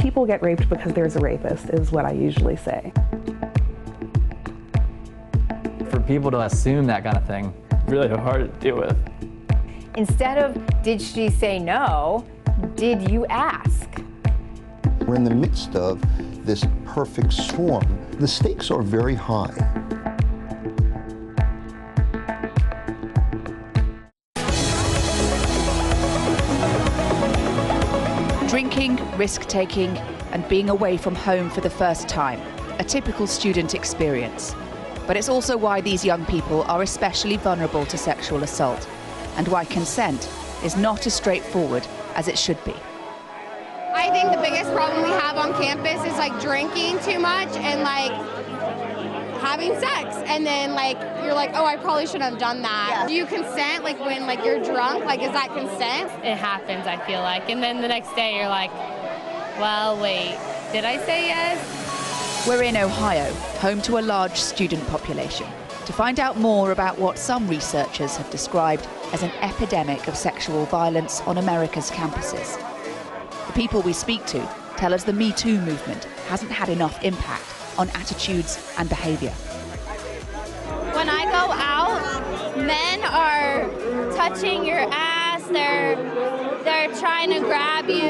People get raped because there's a rapist, is what I usually say. For people to assume that kind of thing, really hard to deal with. Instead of, did she say no, did you ask? We're in the midst of this perfect storm. The stakes are very high. Drinking, risk-taking, and being away from home for the first time. A typical student experience. But it's also why these young people are especially vulnerable to sexual assault, and why consent is not as straightforward as it should be. I think the biggest problem we have on campus is like drinking too much and like having sex, and then like you're like, oh, I probably shouldn't have done that. Yeah. Do you consent like when like you're drunk? Like, is that consent? It happens, I feel like, and then the next day you're like, well, wait, did I say yes? We're in Ohio, home to a large student population, to find out more about what some researchers have described as an epidemic of sexual violence on America's campuses. The people we speak to tell us the Me Too movement hasn't had enough impact on attitudes and behaviour. When I go out, men are touching your ass, they're trying to grab you,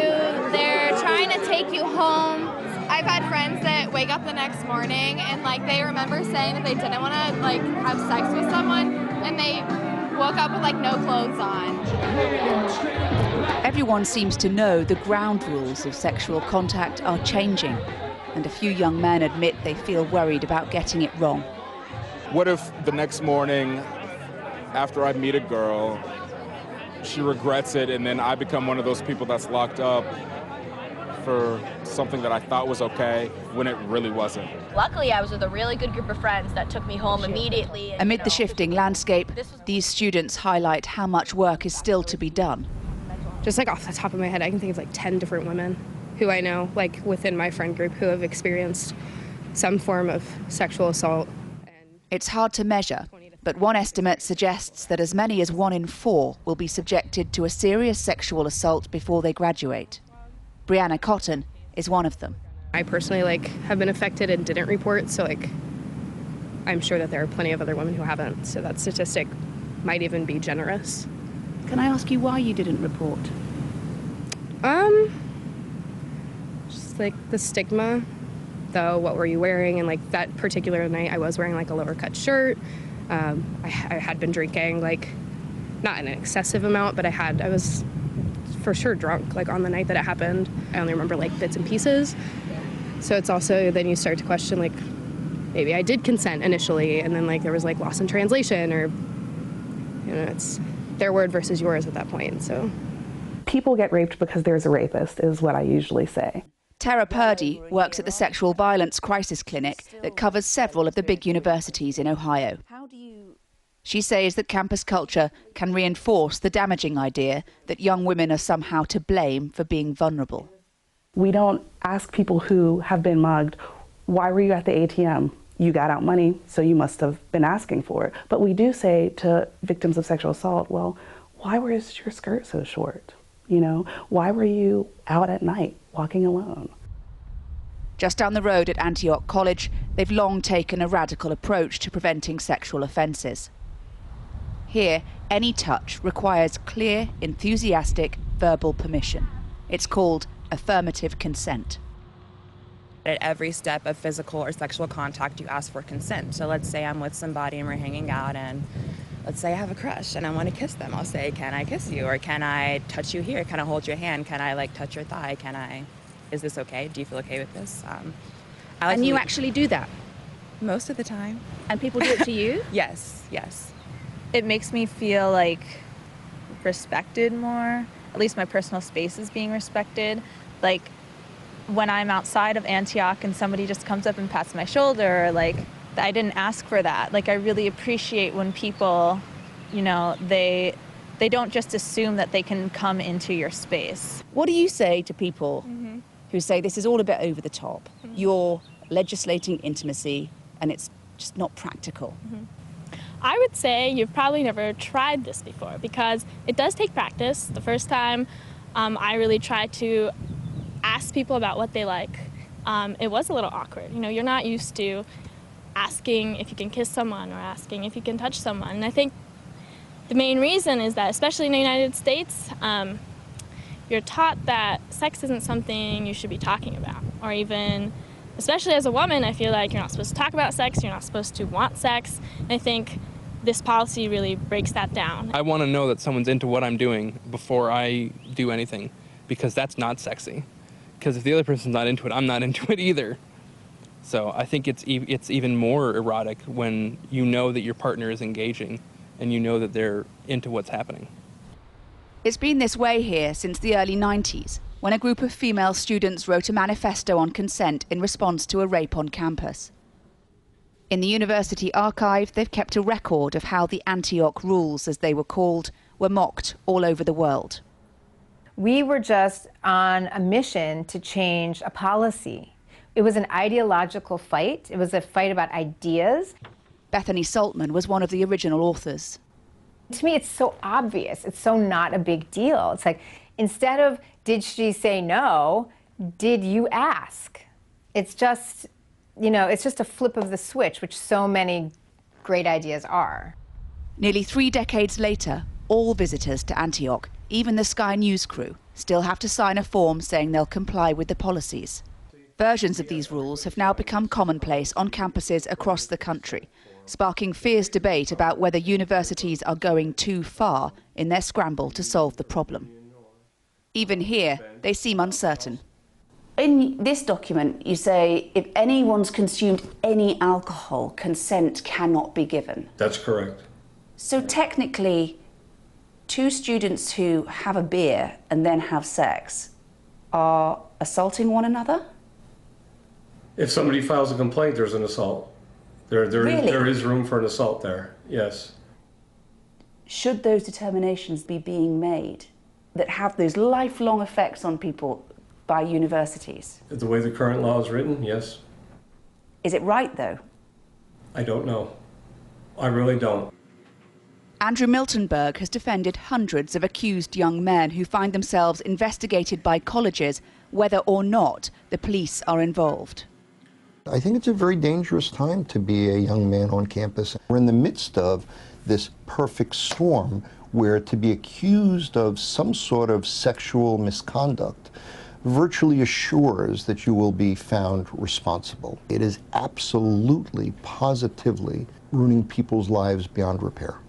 they're trying to take you home. I've had friends that wake up the next morning and like they remember saying that they didn't want to like have sex with someone, and they woke up with like no clothes on. Everyone seems to know the ground rules of sexual contact are changing, and a few young men admit they feel worried about getting it wrong. What if the next morning, after I meet a girl, she regrets it, and then I become one of those people that's locked up for something that I thought was okay when it really wasn't? Luckily, I was with a really good group of friends that took me home immediately. And, amid the shifting landscape, these students highlight how much work is still to be done. Just like off the top of my head, I can think of like 10 different women who I know, like within my friend group, who have experienced some form of sexual assault. It's hard to measure, but one estimate suggests that as many as 1 in 4 will be subjected to a serious sexual assault before they graduate. Brianna Cotton is one of them. I personally have been affected and didn't report, so I'm sure that there are plenty of other women who haven't, so that statistic might even be generous. Can I ask you why you didn't report? Just like the stigma, though, what were you wearing? And like that particular night I was wearing like a lower cut shirt. I had been drinking, like not an excessive amount, but I was for sure drunk like on the night that it happened. I only remember like bits and pieces. So it's also, then you start to question like maybe I did consent initially, and then like there was like loss in translation, or it's their word versus yours at that point. So People get raped because there's a rapist, is what I usually say. Tara Purdy works at the Sexual Violence Crisis Clinic that covers several of the big universities in Ohio. She says that campus culture can reinforce the damaging idea that young women are somehow to blame for being vulnerable. We don't ask people who have been mugged, why were you at the ATM? You got out money, so you must have been asking for it. But we do say to victims of sexual assault, well, why was your skirt so short? Why were you out at night walking alone? Just down the road at Antioch College, they've long taken a radical approach to preventing sexual offences. Here, any touch requires clear, enthusiastic, verbal permission. It's called Affirmative Consent. At every step of physical or sexual contact, you ask for consent. So let's say I'm with somebody and we're hanging out, and let's say I have a crush and I want to kiss them. I'll say, can I kiss you? Or can I touch you here? Can I hold your hand? Can I touch your thigh? Is this okay? Do you feel okay with this? And you actually do that? Most of the time. And people do it to you? Yes, yes. It makes me feel like respected more. At least my personal space is being respected. Like when I'm outside of Antioch and somebody just comes up and pats my shoulder, I didn't ask for that. I really appreciate when people, they don't just assume that they can come into your space. What do you say to people who say this is all a bit over the top? You're legislating intimacy and it's just not practical. I would say you've probably never tried this before, because it does take practice. The first time I really tried to ask people about what they like, it was a little awkward. You know, you're not used to asking if you can kiss someone or asking if you can touch someone. And I think the main reason is that, especially in the United States, you're taught that sex isn't something you should be talking about, or even, especially as a woman, I feel like you're not supposed to talk about sex, you're not supposed to want sex. And I think this policy really breaks that down. I want to know that someone's into what I'm doing before I do anything, because that's not sexy. Because if the other person's not into it, I'm not into it either. So I think it's even more erotic when you know that your partner is engaging and you know that they're into what's happening. It's been this way here since the early 90s, when a group of female students wrote a manifesto on consent in response to a rape on campus. In the university archive, they've kept a record of how the Antioch rules, as they were called, were mocked all over the world. We were just on a mission to change a policy. It was an ideological fight. It was a fight about ideas. Bethany Saltman was one of the original authors. To me, it's so obvious. It's so not a big deal. It's like, instead of, did she say no, did you ask? It's just, you know, it's just a flip of the switch, which so many great ideas are. Nearly 3 decades later, all visitors to Antioch, even the Sky News crew, still have to sign a form saying they'll comply with the policies. Versions of these rules have now become commonplace on campuses across the country, sparking fierce debate about whether universities are going too far in their scramble to solve the problem. Even here, they seem uncertain. In this document, you say if anyone's consumed any alcohol, consent cannot be given. That's correct. So technically, 2 students who have a beer and then have sex are assaulting one another? If somebody files a complaint, there's an assault. There is room for an assault there, yes. Should those determinations be being made that have those lifelong effects on people by universities? The way the current law is written, yes. Is it right, though? I don't know. I really don't. Andrew Miltonberg has defended hundreds of accused young men who find themselves investigated by colleges whether or not the police are involved. I think it's a very dangerous time to be a young man on campus. We're in the midst of this perfect storm where to be accused of some sort of sexual misconduct virtually assures that you will be found responsible. It is absolutely, positively ruining people's lives beyond repair.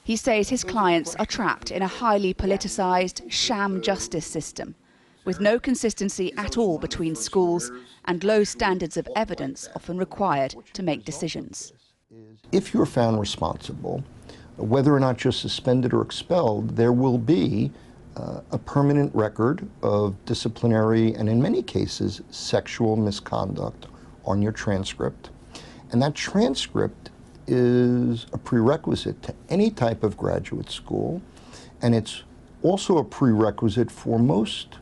He says his clients are trapped in a highly politicized sham justice system, with no consistency at all between schools and low standards of evidence often required to make decisions. If you're found responsible, whether or not you're suspended or expelled, there will be a permanent record of disciplinary and, in many cases, sexual misconduct on your transcript. And that transcript is a prerequisite to any type of graduate school, and it's also a prerequisite for most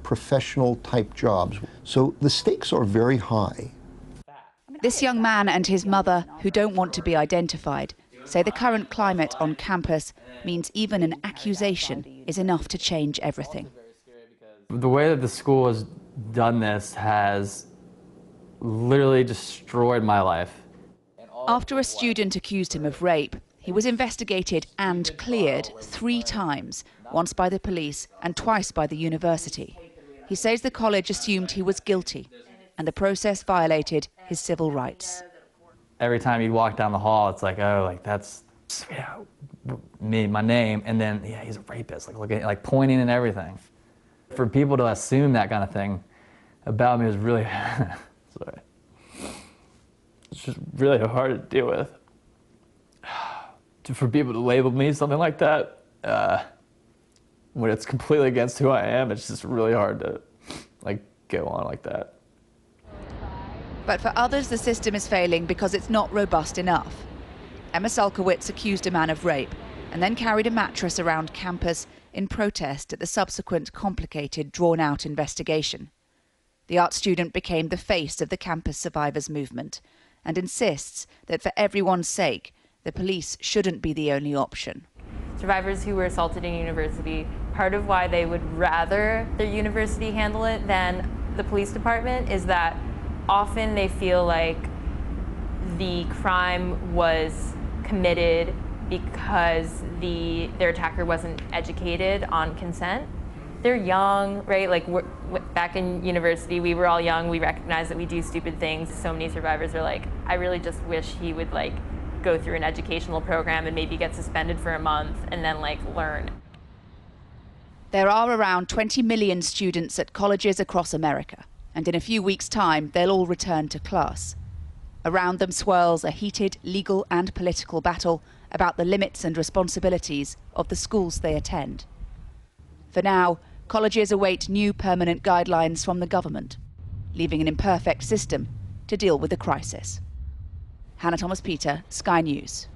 professional type jobs. So the stakes are very high. This young man and his mother, who don't want to be identified, say the current climate on campus means even an accusation is enough to change everything. The way that the school has done this has literally destroyed my life. After a student accused him of rape, he was investigated and cleared 3 times, once by the police and twice by the university. He says the college assumed he was guilty, and the process violated his civil rights. Every time you walk down the hall, it's like, oh, like that's me, my name, and then yeah, he's a rapist, like looking, like pointing and everything. For people to assume that kind of thing about me is really, sorry, it's just really hard to deal with. For people to label me something like that, when it's completely against who I am, it's just really hard to like go on like that. But for others, the system is failing because it's not robust enough. Emma Sulkowicz accused a man of rape and then carried a mattress around campus in protest at the subsequent complicated, drawn-out investigation. The art student became the face of the campus survivors movement and insists that for everyone's sake, the police shouldn't be the only option. Survivors who were assaulted in university, part of why they would rather their university handle it than the police department is that often they feel like the crime was committed because their attacker wasn't educated on consent. They're young, right? Like back in university, we were all young. We recognized that we do stupid things. So many survivors are like, I really just wish he would like go through an educational program and maybe get suspended for a month and then like learn. There are around 20 million students at colleges across America, and in a few weeks' time, they'll all return to class. Around them swirls a heated legal and political battle about the limits and responsibilities of the schools they attend. For now, colleges await new permanent guidelines from the government, leaving an imperfect system to deal with the crisis. Hannah Thomas-Peter, Sky News.